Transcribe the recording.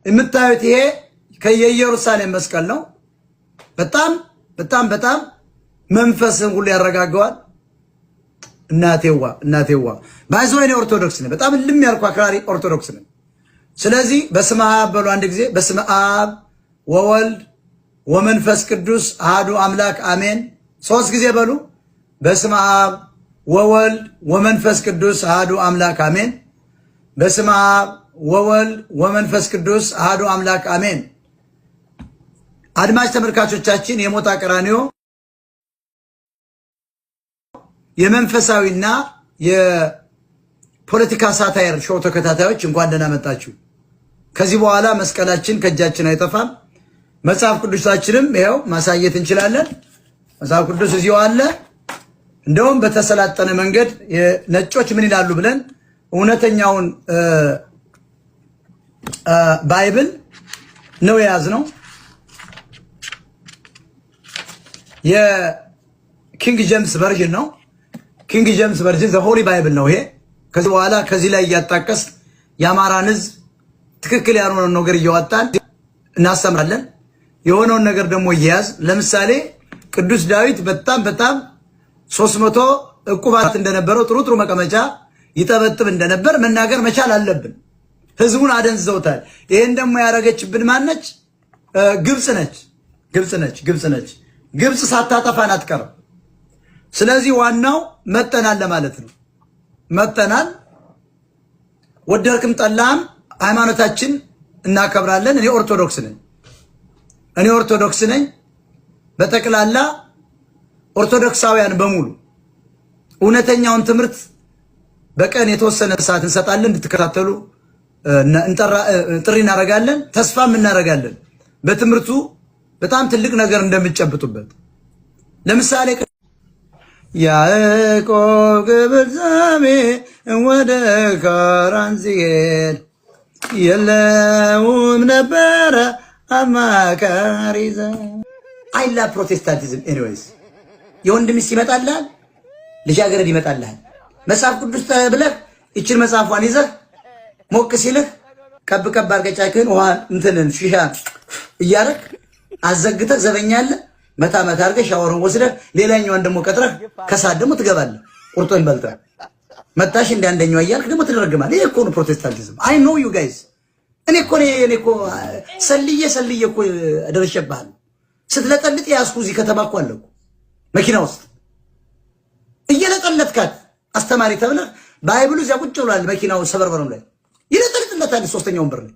የምታዩት ይሄ ከኢየሩሳሌም መስቀል ነው። በጣም በጣም በጣም መንፈስን ሁሉ ያረጋጋዋል። እናቴዋ ባይዞይኔ ኦርቶዶክስ ነኝ። በጣም ልም ያልኩ አክራሪ ኦርቶዶክስ ነኝ። ስለዚህ በስመ አብ በሉ አንድ ጊዜ። በስመ አብ ወወልድ ወመንፈስ ቅዱስ አሐዱ አምላክ አሜን። 3 ጊዜ በሉ። በስመ አብ ወወልድ ወመንፈስ ቅዱስ አሐዱ አምላክ አሜን። በስመ አብ ወወልድ ወመንፈስ ቅዱስ አሐዱ አምላክ አሜን። አድማጭ ተመልካቾቻችን የሞጣ ቀራኒዮ የመንፈሳዊና የፖለቲካ ሳታየር ሾው ተከታታዮች እንኳን ደህና መጣችሁ። ከዚህ በኋላ መስቀላችን ከእጃችን አይጠፋም። መጽሐፍ ቅዱሳችንም ይኸው ማሳየት እንችላለን። መጽሐፍ ቅዱስ እዚሁ አለ። እንደውም በተሰላጠነ መንገድ ነጮች ምን ይላሉ ብለን እውነተኛውን ባይብል ነው የያዝነው። የኪንግ ጄምስ ቨርዥን ነው። ኪንግ ጄምስ ቨርዥን ዘ ሆሊ ባይብል ነው ይሄ። ከዚህ በኋላ ከዚህ ላይ እያጣቀስ የአማራን ሕዝብ ትክክል ያልሆነውን ነገር እያወጣን እናስተምራለን። የሆነውን ነገር ደግሞ እየያዝ ለምሳሌ ቅዱስ ዳዊት በጣም 300 ዕቁባት እንደነበረው ጥሩ መቀመጫ ይጠበጥብ እንደነበር መናገር መቻል አለብን። ህዝቡን አደንዝዘውታል። ይሄን ደግሞ ያረገችብን ማነች? ግብጽ ነች። ግብጽ ሳታጠፋን አትቀርም። ስለዚህ ዋናው መጠናል ለማለት ነው። መጠናል ወደድክም ጠላም ሃይማኖታችን እናከብራለን። እኔ ኦርቶዶክስ ነኝ። በጠቅላላ ኦርቶዶክሳውያን በሙሉ እውነተኛውን ትምህርት በቀን የተወሰነ ሰዓት እንሰጣለን እንድትከታተሉ ጥሪ እናደርጋለን። ተስፋም እናደርጋለን በትምህርቱ በጣም ትልቅ ነገር እንደምትጨብጡበት። ለምሳሌ ያዕቆብ ግብር ዛሜ ወደ ካራን ሲሄድ የለውም ነበረ አማካሪ አይላ ፕሮቴስታንቲዝም ኤኒዌይስ የወንድ ሚስት ይመጣልሃል፣ ልጃገረድ ይመጣልሃል። መጽሐፍ ቅዱስ ብለህ ይችን መጽሐፏን ይዘህ ሞቅ ሲልህ ቀብ አርገጫክህን ውሃ እንትንን ሺሻ እያረክ አዘግተህ ዘበኛለህ መታ አድርገህ ሻወርን ወስደህ ሌላኛዋን ደግሞ ቀጥረህ ከሰዓት ደግሞ ትገባለህ። ቁርጦን በልተህ መጣሽ እንደ አንደኛው እያልክ ደግሞ ትደረግማለህ። ይሄ እኮ ነው ፕሮቴስታንቲዝም። አይ ኖ ዩ ጋይስ። እኔ እኮ ሰልዬ እኮ ደርሼብሃለሁ። ስትለጠልጥ ያስኩ እዚህ ከተማ እኮ አለ እኮ መኪና ውስጥ እየለጠለጥካት አስተማሪ ተብለህ ባይብሉ እዚያ ቁጭ ብሏል። መኪናው ሰበርበረም ላይ ይለጠልጥለታል። 3ኛውን በር ላይ